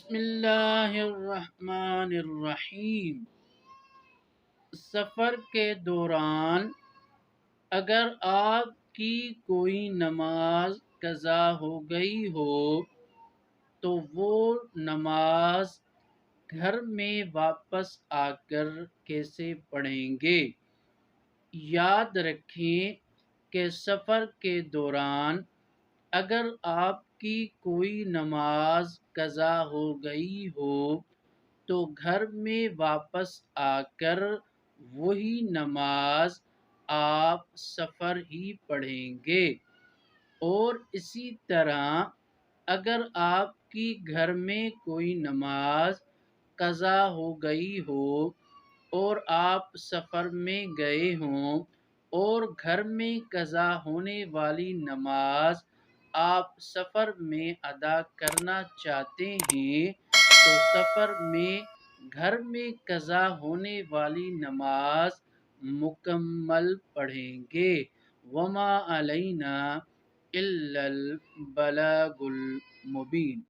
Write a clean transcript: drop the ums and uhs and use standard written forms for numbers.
بسم اللہ الرحمن الرحیم۔ سفر کے دوران اگر آپ کی کوئی نماز قضا ہو گئی ہو تو وہ نماز گھر میں واپس آ کر کیسے پڑھیں گے؟ یاد رکھیں کہ سفر کے دوران اگر آپ کی کوئی نماز قضا ہو گئی ہو تو گھر میں واپس آ کر وہی نماز آپ سفر ہی پڑھیں گے، اور اسی طرح اگر آپ کی گھر میں کوئی نماز قضا ہو گئی ہو اور آپ سفر میں گئے ہوں اور گھر میں قضا ہونے والی نماز آپ سفر میں ادا کرنا چاہتے ہیں تو سفر میں گھر میں قضا ہونے والی نماز مکمل پڑھیں گے۔ وما علینا الا البلاغ المبین۔